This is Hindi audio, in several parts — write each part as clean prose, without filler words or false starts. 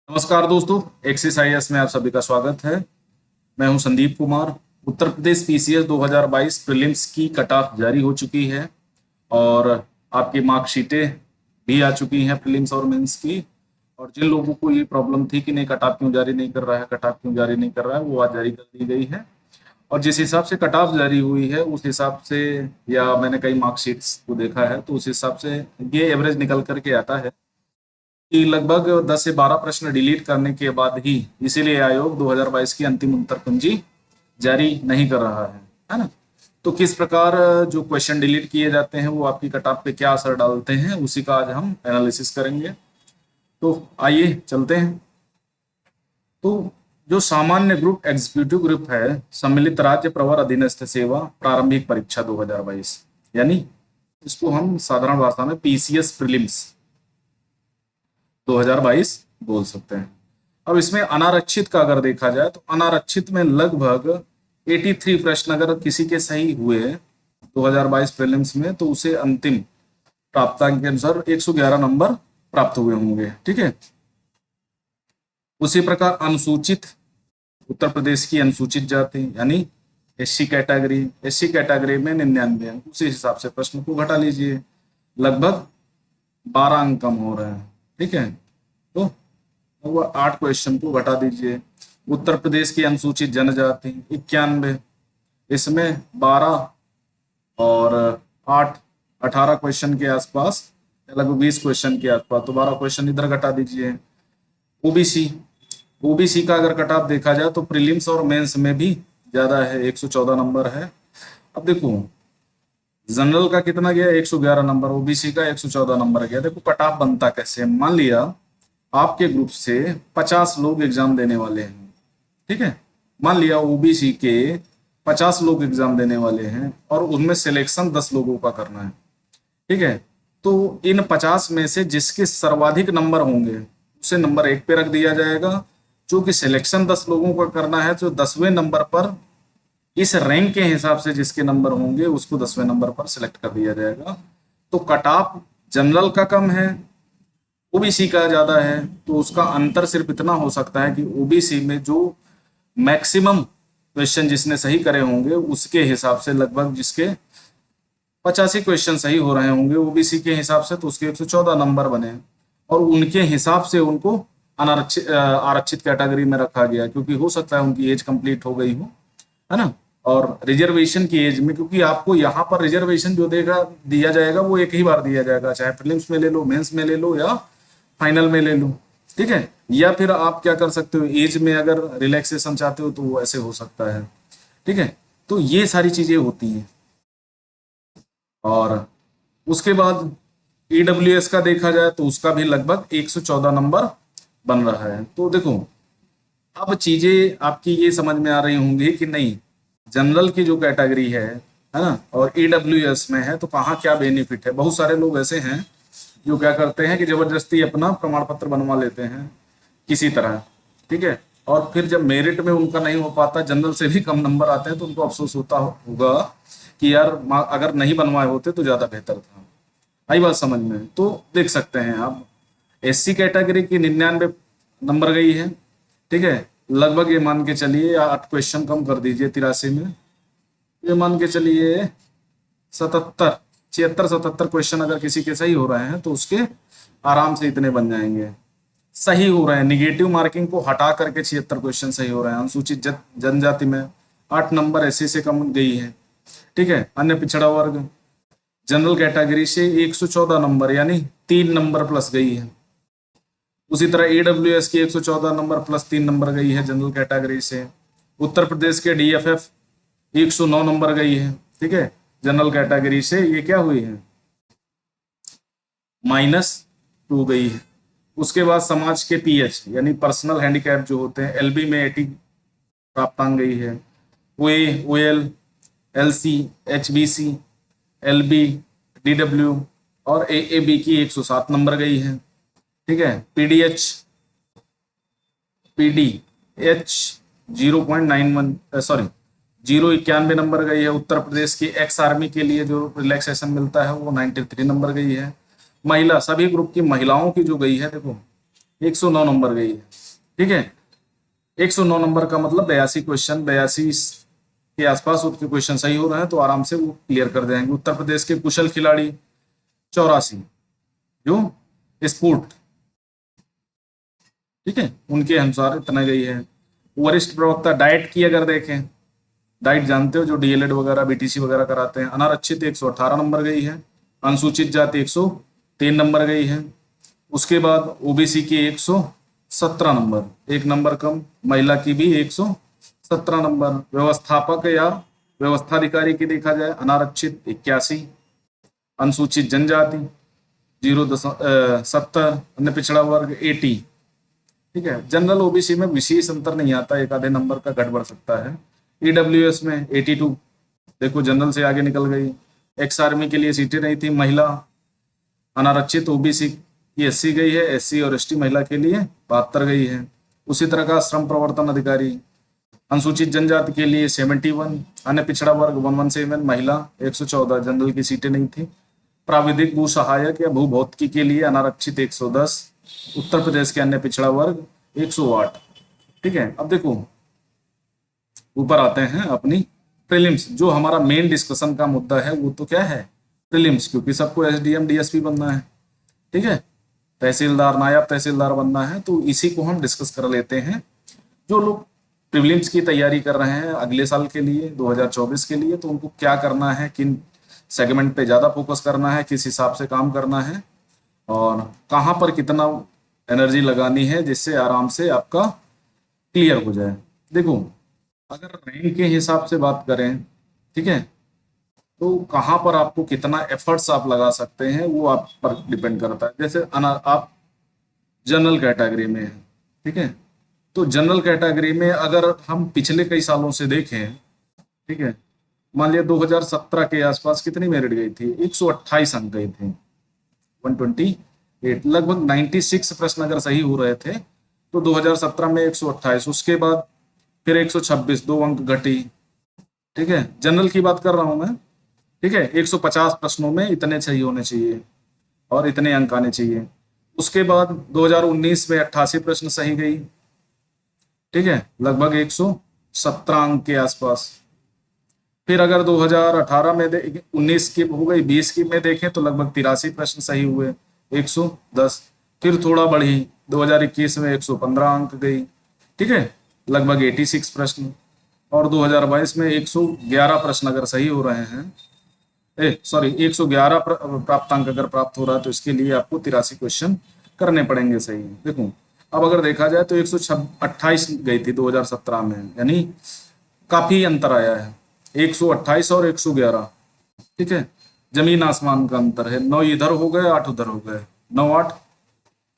नमस्कार दोस्तों, एक्सरसाइज में आप सभी का स्वागत है। मैं हूं संदीप कुमार। उत्तर प्रदेश पीसीएस 2022 प्रीलिम्स की कट ऑफ जारी हो चुकी है और आपकी मार्कशीटें भी आ चुकी हैं प्रीलिम्स और मेंस की। और जिन लोगों को ये प्रॉब्लम थी कि नहीं कट ऑफ क्यों जारी नहीं कर रहा है, कट ऑफ क्यों जारी नहीं कर रहा है, वो आज जारी कर दी गई है। और जिस हिसाब से कट ऑफ जारी हुई है उस हिसाब से, या मैंने कई मार्कशीट्स को देखा है तो उस हिसाब से ये एवरेज निकल करके आता है कि लगभग 10 से 12 प्रश्न डिलीट करने के बाद ही, इसीलिए आयोग 2022 की अंतिम उत्तर कुंजी जारी नहीं कर रहा है ना। तो किस प्रकार जो क्वेश्चन डिलीट किए जाते हैं वो आपकी कट ऑफ पे क्या असर डालते हैं, उसी का आज हम एनालिसिस करेंगे। तो आइए चलते हैं। तो जो सामान्य ग्रुप एग्जीक्यूटिव ग्रुप है, सम्मिलित राज्य प्रवर अधीनस्थ सेवा प्रारंभिक परीक्षा 2022, यानी इसको हम साधारण भाषा में पीसीएस प्रीलिम्स 2022 बोल सकते हैं। अब इसमें अनारक्षित का अगर देखा जाए तो अनारक्षित में लगभग 83 प्रश्न अगर किसी के सही हुए 2022 प्रीलिम्स में, तो उसे अंतिम प्राप्तांक के अनुसार 111 नंबर प्राप्त हुए होंगे। ठीक है। उसी प्रकार अनुसूचित, उत्तर प्रदेश की अनुसूचित जाति यानी एससी कैटेगरी में 99 अंक, उसी हिसाब से प्रश्न को घटा लीजिए, लगभग 12 अंक कम हो रहे हैं। ठीक है। तो वो 8 क्वेश्चन को घटा दीजिए। उत्तर प्रदेश की अनुसूचित जनजाति 91, इसमें 12 और 8 18 क्वेश्चन के आसपास, लगभग 20 क्वेश्चन के आसपास, तो 12 क्वेश्चन इधर घटा दीजिए। ओबीसी का अगर कट ऑफ देखा जाए तो प्रीलिम्स और मेंस में भी ज्यादा है, 114 नंबर है। अब देखो जनरल का कितना गया, 111 नंबर, ओबीसी का 114 नंबर गया। देखो कट ऑफ बनता कैसे। मान लिया आपके ग्रुप से 50 लोग एग्जाम देने वाले हैं। ठीक है। मान लिया ओबीसी के 50 लोग एग्जाम देने वाले हैं और उनमें सिलेक्शन 10 लोगों का करना है। ठीक है। तो इन 50 में से जिसके सर्वाधिक नंबर होंगे उसे नंबर 1 पे रख दिया जाएगा। जो कि सिलेक्शन 10 लोगों का करना है, जो 10वें नंबर पर, इस रैंक के हिसाब से जिसके नंबर होंगे उसको 10वें नंबर पर सिलेक्ट कर दिया जाएगा। तो कट ऑफ जनरल का कम है, ओबीसी का ज्यादा है, तो उसका अंतर सिर्फ इतना हो सकता है कि ओबीसी में जो मैक्सिमम क्वेश्चन जिसने सही करे होंगे उसके हिसाब से, लगभग जिसके 85 क्वेश्चन सही हो रहे होंगे ओबीसी के हिसाब से, तो उसके 114 नंबर बने और उनके हिसाब से उनको आरक्षित कैटेगरी में रखा गया, क्योंकि हो सकता है उनकी एज कंप्लीट हो गई हो, है ना। और रिजर्वेशन की एज में, क्योंकि आपको यहाँ पर रिजर्वेशन जो दिया जाएगा वो एक ही बार दिया जाएगा, चाहे प्रीलिम्स में ले लो, मेंस में ले लो या फाइनल में ले लो। ठीक है। या फिर आप क्या कर सकते हो, एज में अगर रिलैक्सेशन चाहते हो तो वो ऐसे हो सकता है। ठीक है। तो ये सारी चीजें होती हैं। और उसके बाद ईडब्ल्यूएस का देखा जाए तो उसका भी लगभग 114 नंबर बन रहा है। तो देखो अब चीजें आपकी ये समझ में आ रही होंगी कि नहीं, जनरल की जो कैटेगरी है ना, और ईडब्ल्यूएस में है तो कहाँ क्या बेनिफिट है। बहुत सारे लोग ऐसे हैं जो क्या करते हैं कि जबरदस्ती अपना प्रमाण पत्र बनवा लेते हैं किसी तरह। ठीक है। और फिर जब मेरिट में उनका नहीं हो पाता, जनरल से भी कम नंबर आते हैं, तो उनको अफसोस होता होगा कि यार अगर नहीं बनवाए होते तो ज्यादा बेहतर था। आई बात समझ में। तो देख सकते हैं आप, एससी कैटेगरी की 99 नंबर गई है। ठीक है। लगभग ये मान के चलिए 8 क्वेश्चन कम कर दीजिए 83 में, ये मान के चलिए 76 क्वेश्चन अगर किसी के सही हो रहे हैं तो उसके आराम से इतने बन जाएंगे। सही हो रहे हैं, निगेटिव मार्किंग को हटा करके 76 क्वेश्चन सही हो रहे हैं। अनुसूचित जनजाति में 8 नंबर एससी से कम गई है। ठीक है। अन्य पिछड़ा वर्ग जनरल कैटेगरी से 114 नंबर, यानी 3 नंबर प्लस गई है। उसी तरह ईडब्ल्यूएस की 114 नंबर प्लस 3 नंबर गई है जनरल कैटेगरी से। उत्तर प्रदेश के डीएफएफ 109 नंबर गई है। ठीक है। जनरल कैटेगरी से ये क्या हुई है, -2 गई है। उसके बाद समाज के पीएच यानी पर्सनल हैंडीकैप जो होते हैं, एलबी में 80 प्राप्तांक गई है। OA, OL, LC, HBC, LB, DW और एएबी की 107 नंबर गई है। ठीक है। पीडीएच 0.91 सॉरी 091 नंबर गई है। उत्तर प्रदेश की एक्स आर्मी के लिए जो रिलैक्सेशन मिलता है वो 93 नंबर गई है। महिला, सभी ग्रुप की महिलाओं की जो गई है, देखो 109 नंबर गई है। ठीक है, 109 नंबर का मतलब 82 क्वेश्चन, 82 के आसपास उसके क्वेश्चन सही हो रहे हैं तो आराम से वो क्लियर कर जाएंगे। उत्तर प्रदेश के कुशल खिलाड़ी 84, जो स्पोर्ट, ठीक है, उनके अनुसार इतना गई है। वरिष्ठ प्रवक्ता डाइट की अगर देखें, डाइट जानते हो, जो डीएलएड वगैरह बीटीसी वगैरह कराते हैं, अनारक्षित 118 नंबर गई है। अनुसूचित जाति 103 नंबर गई है। उसके बाद ओबीसी की 117 नंबर, एक नंबर कम। महिला की भी 117 नंबर। व्यवस्थापक या व्यवस्थाधिकारी की देखा जाए, अनारक्षित 81, अनुसूचित जनजाति 0.70, अन्य पिछड़ा वर्ग 80। ठीक है, जनरल ओबीसी में विशेष अंतर नहीं आता, एक आधे नंबर का घट बढ़ सकता है। ईडब्ल्यूएस में 82, देखो जनरल से आगे निकल गई। एक्स आर्मी के लिए सीटें नहीं थी। महिला अनारक्षित ओबीसी की 80 गई है, एससी और एसटी महिला के लिए 72 गई है। उसी तरह का श्रम प्रवर्तन अधिकारी, अनुसूचित जनजाति के लिए 71, अन्य पिछड़ा वर्ग 117, महिला 114, जनरल की सीटें नहीं थी। प्राविधिक भू सहायक या भूभौतिकी के लिए अनारक्षित 110, उत्तर प्रदेश के अन्य पिछड़ा वर्ग 108। ठीक है, अब देखो ऊपर आते हैं अपनी प्रीलिम्स। जो हमारा मेन डिस्कशन का मुद्दा है वो तो क्या है, प्रीलिम्स, क्योंकि सबको एसडीएम डीएसपी बनना है। ठीक है, तहसीलदार, नायब तहसीलदार बनना है, तो इसी को हम डिस्कस कर लेते हैं। जो लोग प्रीलिम्स की तैयारी कर रहे हैं अगले साल के लिए, 2024 के लिए, तो उनको क्या करना है, किन सेगमेंट पे ज़्यादा फोकस करना है, किस हिसाब से काम करना है, और कहाँ पर कितना एनर्जी लगानी है, जिससे आराम से आपका क्लियर हो जाए। देखो, अगर रैंक के हिसाब से बात करें, ठीक है, तो कहाँ पर आपको कितना एफर्ट्स आप लगा सकते हैं वो आप पर डिपेंड करता है। जैसे आप जनरल कैटेगरी में हैं, ठीक है, तो जनरल कैटेगरी में अगर हम पिछले कई सालों से देखें, ठीक है, मान लिया 2017 के आसपास कितनी मेरिट गई थी, 128 अंक गए थे, 128, लगभग 96 प्रश्न अगर सही हो रहे थे तो 2017 में 128, उसके बाद फिर 126, 2 अंक घटी। ठीक है, जनरल की बात कर रहा हूं मैं। ठीक है, 150 प्रश्नों में इतने सही होने चाहिए और इतने अंक आने चाहिए। उसके बाद 2019 में 88 प्रश्न सही गई। ठीक है, लगभग 117 अंक के आसपास। फिर अगर 2018 में 19 की हो गई, 20 की में देखें तो लगभग 83 प्रश्न सही हुए, 110। फिर थोड़ा बढ़ी, 2021 में 115 अंक गई। ठीक है, लगभग 86 प्रश्न। और 2022 में 111 प्रश्न अगर सही हो रहे हैं, 111 प्राप्तांक अगर प्राप्त हो रहा है, तो इसके लिए आपको 83 क्वेश्चन करने पड़ेंगे सही। देखो, अब अगर देखा जाए तो 128 गई थी 2017 में, यानी काफी अंतर आया है, 128 और 111। ठीक है, जमीन आसमान का अंतर है। 9 इधर हो गए, 8 उधर हो गए, 9 8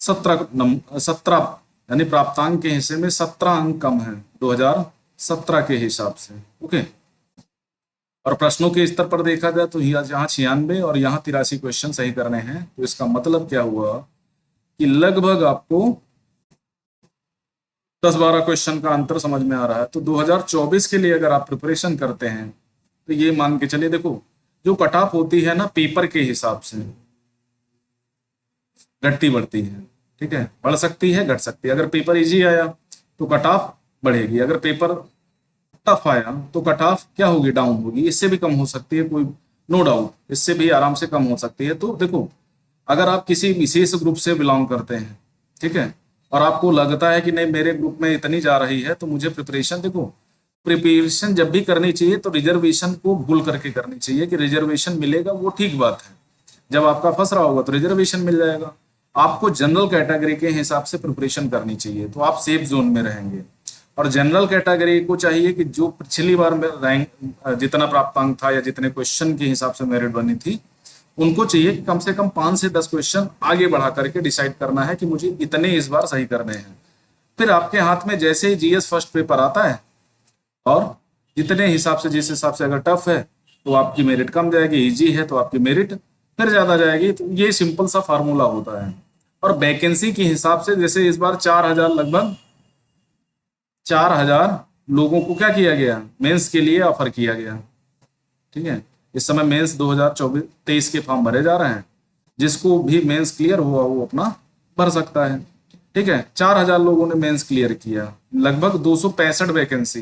17, यानी प्राप्तांक के हिस्से में 17 अंक कम है 2017 के हिसाब से। ओके, और प्रश्नों के स्तर पर देखा जाए तो यहाँ 96 और यहाँ 83 क्वेश्चन सही करने हैं। तो इसका मतलब क्या हुआ कि लगभग आपको 10-12 क्वेश्चन का अंतर समझ में आ रहा है। तो 2024 के लिए अगर आप प्रिपरेशन करते हैं तो ये मान के चलिए, देखो जो कट ऑफ होती है ना, पेपर के हिसाब से घटती बढ़ती है। ठीक है, बढ़ सकती है, घट सकती है। अगर पेपर इजी आया तो कट ऑफ बढ़ेगी, अगर पेपर टफ आया तो कट ऑफ क्या होगी, डाउन होगी। इससे भी कम हो सकती है, कोई नो डाउट, इससे भी आराम से कम हो सकती है। तो देखो, अगर आप किसी विशेष ग्रुप से बिलोंग करते हैं, ठीक है, और आपको लगता है कि नहीं मेरे ग्रुप में इतनी जा रही है, तो मुझे प्रिपरेशन, देखो प्रिपरेशन जब भी करनी चाहिए तो रिजर्वेशन को भूल करके करनी चाहिए, कि रिजर्वेशन मिलेगा वो ठीक बात है। जब आपका फंस रहा होगा तो रिजर्वेशन मिल जाएगा। आपको जनरल कैटेगरी के हिसाब से प्रिपरेशन करनी चाहिए, तो आप सेफ जोन में रहेंगे। और जनरल कैटेगरी को चाहिए कि जो पिछली बार में रैंक जितना प्राप्तांक था या जितने क्वेश्चन के हिसाब से मेरिट बनी थी, उनको चाहिए कि कम से कम 5 से 10 क्वेश्चन आगे बढ़ा करके डिसाइड करना है कि मुझे इतने इस बार सही करने हैं। फिर आपके हाथ में जैसे ही जीएस फर्स्ट पेपर आता है, और जितने हिसाब से, जिस हिसाब से अगर टफ है तो आपकी मेरिट कम जाएगी, इजी है तो आपकी मेरिट फिर ज्यादा जाएगी। तो ये सिंपल सा फार्मूला होता है। और वैकेंसी के हिसाब से, जैसे इस बार 4000, लगभग 4000 लोगों को क्या किया गया, मेंस के लिए ऑफर किया गया। ठीक है, इस समय मेंस 2024-23 के फॉर्म भरे जा रहे हैं। जिसको भी मेंस क्लियर हुआ वो अपना भर सकता है। ठीक है, 4000 लोगों ने मेंस क्लियर किया, लगभग 265 वैकेंसी,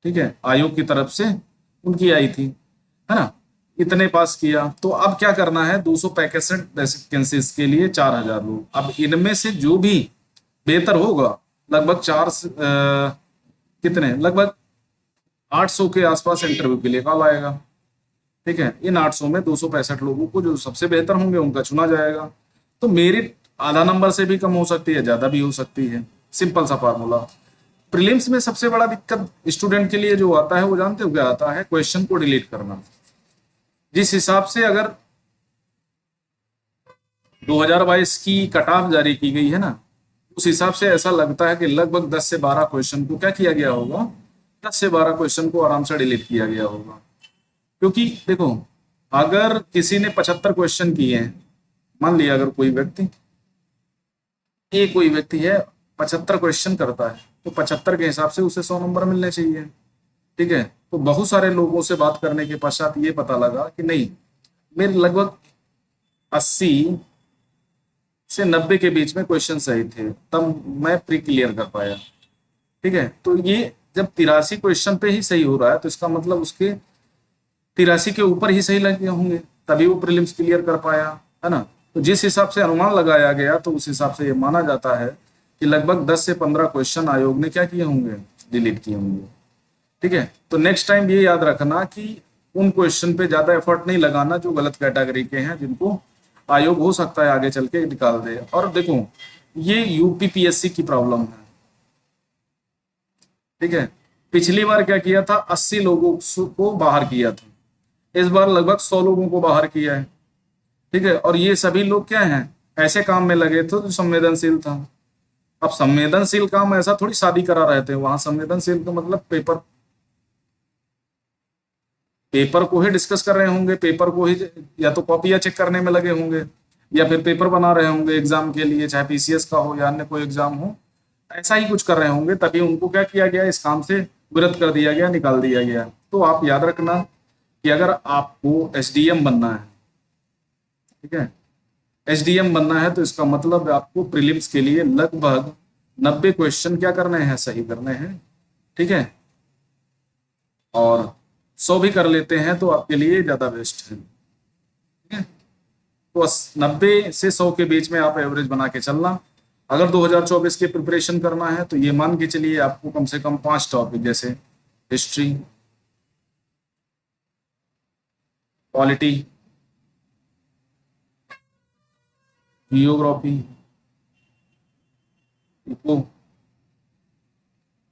ठीक है, आयोग की तरफ से उनकी आई थी, है ना, इतने पास किया। तो अब क्या करना है, 265 वैकेंसीज के लिए 4000 लोग, अब इनमें से जो भी बेहतर होगा, लगभग कितने, लगभग 800 के आसपास इंटरव्यू के लिए कॉल आएगा, ठीक है। इन 800 में 265 लोगों को जो सबसे बेहतर होंगे उनका चुना जाएगा। तो मेरिट आधा नंबर से भी कम हो सकती है, ज्यादा भी हो सकती है, सिंपल सा फार्मूला। प्रीलिम्स में सबसे बड़ा दिक्कत स्टूडेंट के लिए जो आता है वो जानते हो क्या आता है, क्वेश्चन को डिलीट करना। जिस हिसाब से अगर 2022 की कट ऑफ जारी की गई है ना, उस हिसाब से ऐसा लगता है कि लगभग 10 से 12 क्वेश्चन को क्या किया गया होगा, 10 से 12 क्वेश्चन को आराम से डिलीट किया गया होगा। क्योंकि देखो, अगर किसी ने 75 क्वेश्चन किए हैं, मान लिया अगर कोई व्यक्ति है 75 क्वेश्चन करता है, तो 75 के हिसाब से उसे 100 नंबर मिलने चाहिए, ठीक है। तो बहुत सारे लोगों से बात करने के पश्चात ये पता लगा कि नहीं, मेरे लगभग 80 से 90 के बीच में क्वेश्चन सही थे, तब मैं प्री क्लियर कर पाया, ठीक है। तो ये जब 83 क्वेश्चन पे ही सही हो रहा है, तो इसका मतलब उसके 83 के ऊपर ही सही लगे होंगे, तभी वो प्रीलिम्स क्लियर कर पाया, है ना। तो जिस हिसाब से अनुमान लगाया गया, तो उस हिसाब से ये माना जाता है कि लगभग 10 से 15 क्वेश्चन आयोग ने क्या किए होंगे, डिलीट किए होंगे, ठीक है। तो नेक्स्ट टाइम ये याद रखना कि उन क्वेश्चन पे ज्यादा एफर्ट नहीं लगाना जो गलत कैटेगरी के हैं, जिनको आयोग हो सकता है आगे चल के निकाल दे। और देखो, ये यूपीपीएससी की प्रॉब्लम है, ठीक है। पिछली बार क्या किया था, 80 लोगों को बाहर किया था, इस बार लगभग 100 लोगों को बाहर किया है, ठीक है। और ये सभी लोग क्या हैं, ऐसे काम में लगे थे जो संवेदनशील था। अब संवेदनशील काम ऐसा थोड़ी शादी करा रहे थे, वहां संवेदनशील का मतलब पेपर को ही डिस्कस कर रहे होंगे, पेपर को ही या तो कॉपियां चेक करने में लगे होंगे, या फिर पेपर बना रहे होंगे एग्जाम के लिए, चाहे पीसीएस का हो या अन्य कोई एग्जाम हो, ऐसा ही कुछ कर रहे होंगे, तभी उनको क्या किया गया, इस काम से विरत कर दिया गया, निकाल दिया गया। तो आप याद रखना कि अगर आपको एसडीएम बनना है, ठीक है, एसडीएम बनना है, तो इसका मतलब आपको प्रीलिम्स के लिए लगभग 90 क्वेश्चन क्या करने हैं, सही करने हैं, ठीक है। और 100 भी कर लेते हैं तो आपके लिए ज्यादा बेस्ट है, ठीक है। तो 90 से 100 के बीच में आप एवरेज बना के चलना। अगर 2024 की प्रिपरेशन करना है, तो ये मान के चलिए आपको कम से कम 5 टॉपिक, जैसे हिस्ट्री, पॉलिटी, जियोग्राफी, इको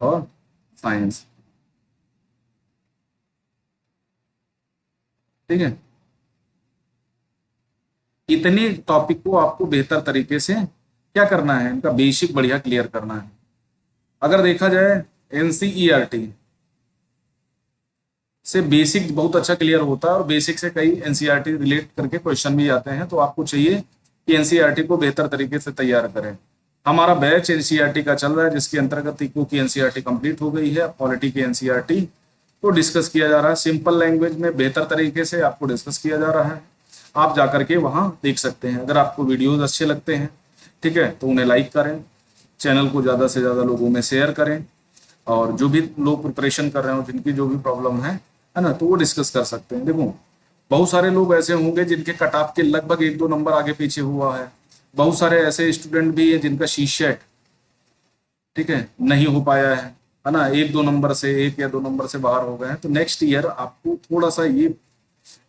और साइंस, ठीक है। इतने टॉपिक को आपको बेहतर तरीके से क्या करना है, इनका बेसिक बढ़िया क्लियर करना है। अगर देखा जाए एनसीईआरटी से बेसिक बहुत अच्छा क्लियर होता है, और बेसिक से कई एनसीईआरटी रिलेट करके क्वेश्चन भी आते हैं, तो आपको चाहिए कि एनसीईआरटी को बेहतर तरीके से तैयार करें। हमारा बैच एनसीईआरटी का चल रहा है, जिसके अंतर्गत इको की एनसीईआरटी कंप्लीट हो गई है, पॉलिटी की एनसीईआरटी को डिस्कस किया जा रहा है, सिंपल लैंग्वेज में बेहतर तरीके से आपको डिस्कस किया जा रहा है। आप जाकर के वहां देख सकते हैं। अगर आपको वीडियोज अच्छे लगते हैं, ठीक है, तो उन्हें लाइक करें, चैनल को ज़्यादा से ज़्यादा लोगों में शेयर करें, और जो भी लोग प्रिपरेशन कर रहे हो, जिनकी जो भी प्रॉब्लम है ना, तो वो डिस्कस कर सकते हैं। देखो, बहुत सारे लोग ऐसे होंगे जिनके कट ऑफ के लगभग 1-2 नंबर आगे पीछे हुआ है, बहुत सारे ऐसे स्टूडेंट भी हैं जिनका शीशेट, ठीक है, नहीं हो पाया है ना, 1-2 नंबर से, 1 या 2 नंबर से बाहर हो गए हैं। तो नेक्स्ट ईयर आपको थोड़ा सा ये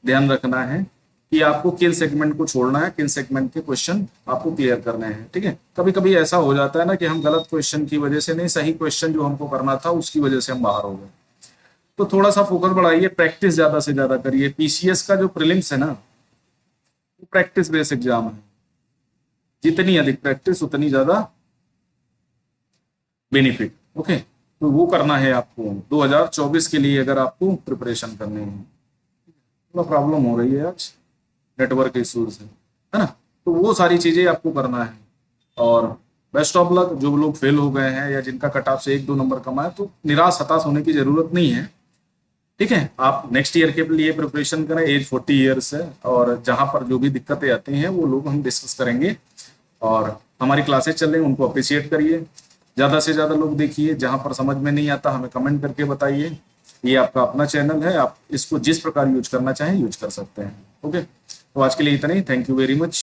ध्यान रखना है कि आपको किन सेगमेंट को छोड़ना है, किन सेगमेंट के क्वेश्चन आपको क्लियर करने हैं, ठीक है। कभी कभी ऐसा हो जाता है ना कि हम गलत क्वेश्चन की वजह से नहीं, सही क्वेश्चन जो हमको करना था उसकी वजह से हम बाहर हो गए। तो थोड़ा सा फोकस बढ़ाइए, प्रैक्टिस ज्यादा से ज्यादा करिए। पीसीएस का जो प्रीलिम्स है ना, वो प्रैक्टिस बेस्ड एग्जाम है, जितनी अधिक प्रैक्टिस उतनी ज्यादा बेनिफिट, ओके। तो वो करना है आपको 2024 के लिए, अगर आपको प्रिपरेशन करनी है। थोड़ा प्रॉब्लम हो रही है आज, नेटवर्क इश्यूज है ना, तो वो सारी चीजें आपको करना है। और बेस्ट ऑफ लक, जो लोग फेल हो गए हैं या जिनका कट ऑफ से 1-2 नंबर कम है, तो निराश हताश होने की जरूरत नहीं है, ठीक है। आप नेक्स्ट ईयर के लिए प्रिपरेशन करें, एज 40 ईयर्स है, और जहां पर जो भी दिक्कतें आती हैं वो लोग हम डिस्कस करेंगे, और हमारी क्लासेस चल रही हैं उनको अप्रिशिएट करिए, ज़्यादा से ज़्यादा लोग देखिए, जहाँ पर समझ में नहीं आता हमें कमेंट करके बताइए। ये आपका अपना चैनल है, आप इसको जिस प्रकार यूज करना चाहें यूज कर सकते हैं। ओके, तो आज के लिए इतना ही। Thank you very much.